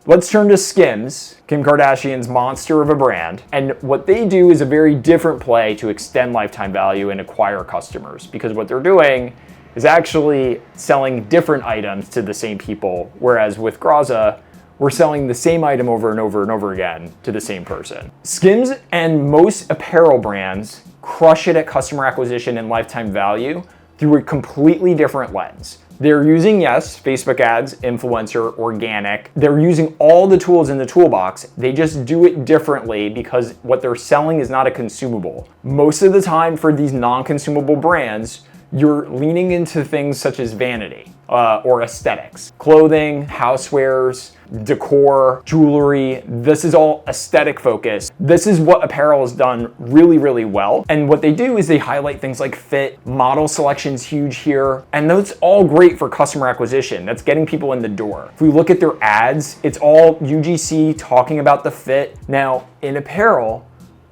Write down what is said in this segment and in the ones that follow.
Let's turn to Skims, Kim Kardashian's monster of a brand. And what they do is a very different play to extend lifetime value and acquire customers, because what they're doing is actually selling different items to the same people. Whereas with Graza, we're selling the same item over and over and over again to the same person. Skims and most apparel brands crush it at customer acquisition and lifetime value through a completely different lens. They're using, yes, Facebook ads, influencer, organic. They're using all the tools in the toolbox. They just do it differently because what they're selling is not a consumable. Most of the time for these non-consumable brands, you're leaning into things such as vanity or aesthetics. Clothing, housewares, decor, jewelry. This is all aesthetic focused. This is what apparel has done really, really well. And what they do is they highlight things like fit, model selection's huge here, and that's all great for customer acquisition. That's getting people in the door. If we look at their ads, it's all UGC talking about the fit. Now, in apparel,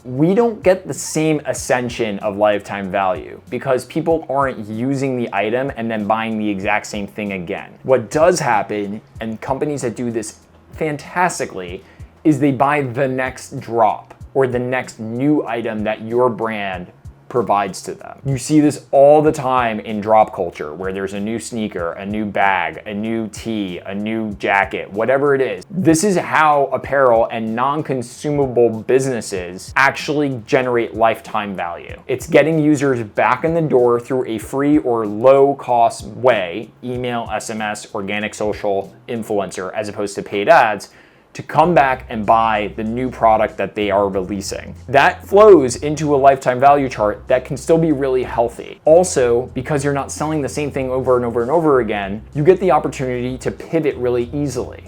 we don't get the same ascension of lifetime value because people aren't using the item and then buying the exact same thing again. What does happen, and companies that do this fantastically, is they buy the next drop or the next new item that your brand provides to them. You see this all the time in drop culture where there's a new sneaker, a new bag, a new tee, a new jacket, whatever it is. This is how apparel and non-consumable businesses actually generate lifetime value. It's getting users back in the door through a free or low cost way, email, SMS, organic social, influencer, as opposed to paid ads, to come back and buy the new product that they are releasing. That flows into a lifetime value chart that can still be really healthy. Also, because you're not selling the same thing over and over and over again, you get the opportunity to pivot really easily.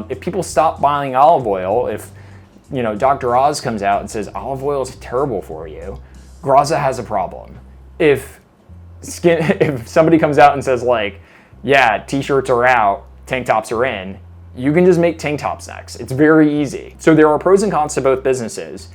If people stop buying olive oil, if Dr. Oz comes out and says olive oil is terrible for you, Graza has a problem. If somebody comes out and says yeah, t-shirts are out, tank tops are in, you can just make tank tops next. It's very easy. So there are pros and cons to both businesses.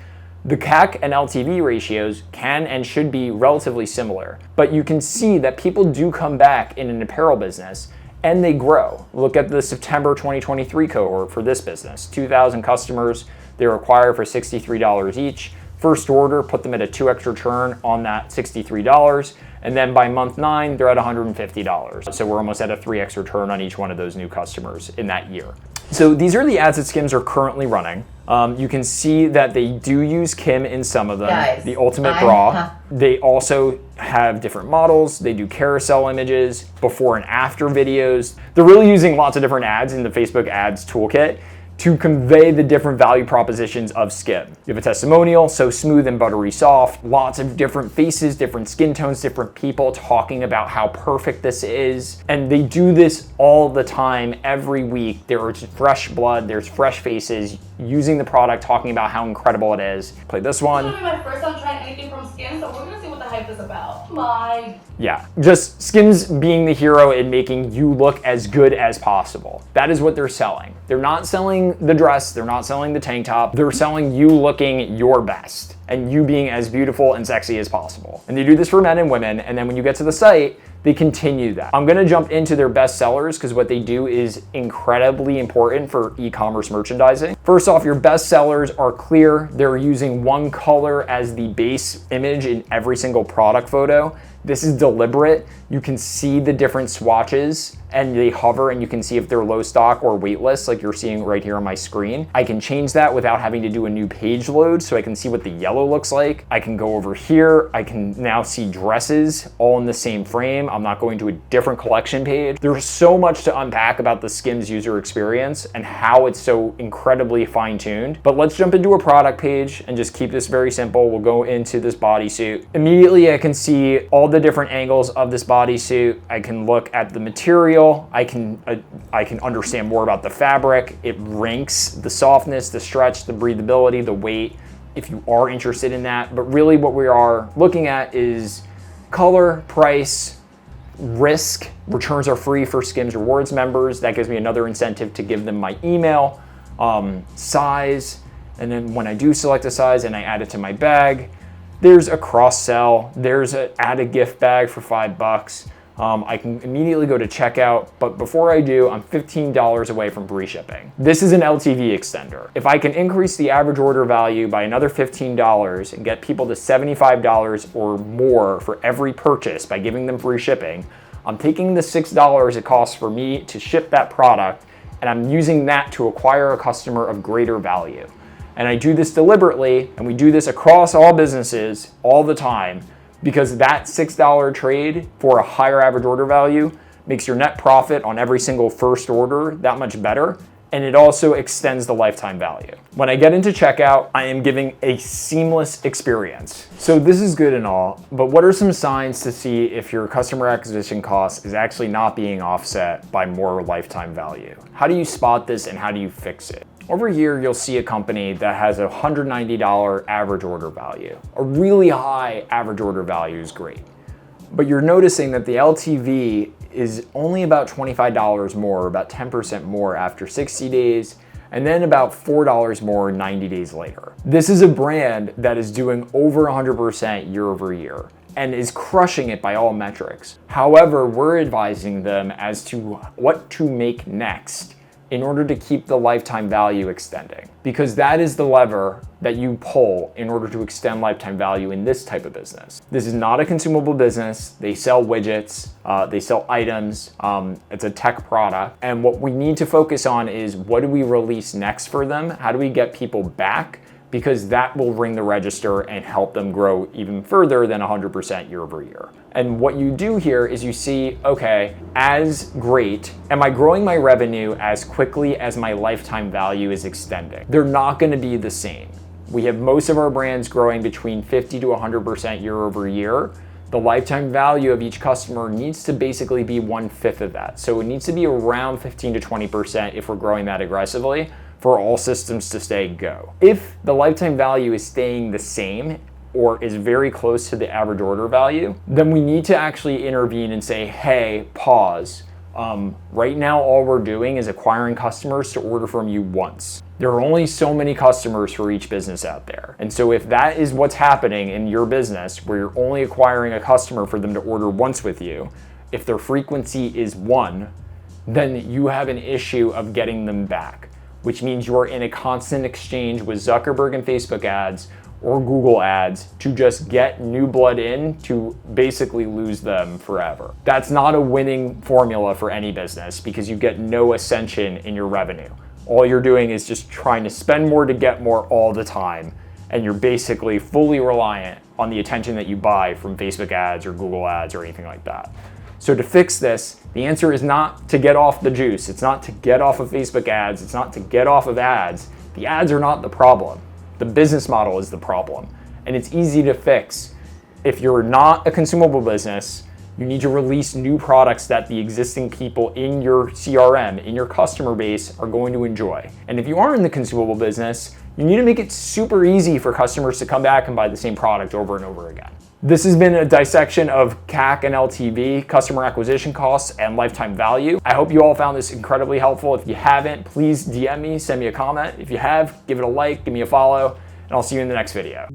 The CAC and LTV ratios can and should be relatively similar, but you can see that people do come back in an apparel business and they grow. Look at the September 2023 cohort for this business. 2,000 customers, they were acquired for $63 each. First order, put them at a 2x return on that $63. And then by month 9, they're at $150. So we're almost at a 3x return on each one of those new customers in that year. So these are the ads that Skims are currently running. You can see that they do use Kim in some of them. Guys, the ultimate bra. They also have different models. They do carousel images, before and after videos. They're really using lots of different ads in the Facebook ads toolkit to convey the different value propositions of Skim. You have a testimonial, so smooth and buttery soft, lots of different faces, different skin tones, different people talking about how perfect this is. And they do this all the time, every week. There's fresh blood, there's fresh faces using the product, talking about how incredible it is. Play this one. This is gonna be my first time trying anything from Skims, so we're gonna see what the hype is about. Bye. Yeah, just Skims being the hero and making you look as good as possible. That is what they're selling. They're not selling the dress, they're not selling the tank top, they're selling you looking your best and you being as beautiful and sexy as possible. And they do this for men and women, and then when you get to the site, they continue that. I'm gonna jump into their best sellers because what they do is incredibly important for e-commerce merchandising. First off, your best sellers are clear. They're using one color as the base image in every single product photo. This is deliberate. You can see the different swatches and they hover and you can see if they're low stock or waitlist like you're seeing right here on my screen. I can change that without having to do a new page load so I can see what the yellow looks like. I can go over here. I can now see dresses all in the same frame. I'm not going to a different collection page. There's so much to unpack about the Skims user experience and how it's so incredibly fine-tuned. But let's jump into a product page and just keep this very simple. We'll go into this bodysuit. Immediately I can see all the different angles of this bodysuit. I can look at the material. I can understand more about the fabric. It ranks the softness, the stretch, the breathability, the weight, if you are interested in that. But really what we are looking at is color, price, risk. Returns are free for Skims Rewards members. That gives me another incentive to give them my email, size. And then when I do select a size and I add it to my bag, there's a cross sell. There's an add a gift bag for $5. I can immediately go to checkout, but before I do, I'm $15 away from free shipping. This is an LTV extender. If I can increase the average order value by another $15 and get people to $75 or more for every purchase by giving them free shipping, I'm taking the $6 it costs for me to ship that product, and I'm using that to acquire a customer of greater value. And I do this deliberately, and we do this across all businesses all the time, because that $6 trade for a higher average order value makes your net profit on every single first order that much better, and it also extends the lifetime value. When I get into checkout, I am giving a seamless experience. So this is good and all, but what are some signs to see if your customer acquisition cost is actually not being offset by more lifetime value? How do you spot this and how do you fix it? Over here, you'll see a company that has a $190 average order value. A really high average order value is great. But you're noticing that the LTV is only about $25 more, about 10% more after 60 days, and then about $4 more 90 days later. This is a brand that is doing over 100% year over year and is crushing it by all metrics. However, we're advising them as to what to make next in order to keep the lifetime value extending, because that is the lever that you pull in order to extend lifetime value in this type of business. This is not a consumable business. They sell widgets, they sell items, it's a tech product. And what we need to focus on is what do we release next for them? How do we get people back? Because that will ring the register and help them grow even further than 100% year over year. And what you do here is you see, okay, as great, am I growing my revenue as quickly as my lifetime value is extending? They're not gonna be the same. We have most of our brands growing between 50 to 100% year over year. The lifetime value of each customer needs to basically be 1/5 of that. So it needs to be around 15 to 20% if we're growing that aggressively for all systems to stay go. If the lifetime value is staying the same or is very close to the average order value, then we need to actually intervene and say, hey, pause. Right now, all we're doing is acquiring customers to order from you once. There are only so many customers for each business out there. And so if that is what's happening in your business, where you're only acquiring a customer for them to order once with you, if their frequency is 1, then you have an issue of getting them back, which means you're in a constant exchange with Zuckerberg and Facebook ads or Google ads to just get new blood in to basically lose them forever. That's not a winning formula for any business because you get no ascension in your revenue. All you're doing is just trying to spend more to get more all the time, and you're basically fully reliant on the attention that you buy from Facebook ads or Google ads or anything like that. So to fix this, the answer is not to get off the juice. It's not to get off of Facebook ads. It's not to get off of ads. The ads are not the problem. The business model is the problem. And it's easy to fix. If you're not a consumable business, you need to release new products that the existing people in your CRM, in your customer base, are going to enjoy. And if you are in the consumable business, you need to make it super easy for customers to come back and buy the same product over and over again. This has been a dissection of CAC and LTV, customer acquisition costs, and lifetime value. I hope you all found this incredibly helpful. If you haven't, please DM me, send me a comment. If you have, give it a like, give me a follow, and I'll see you in the next video.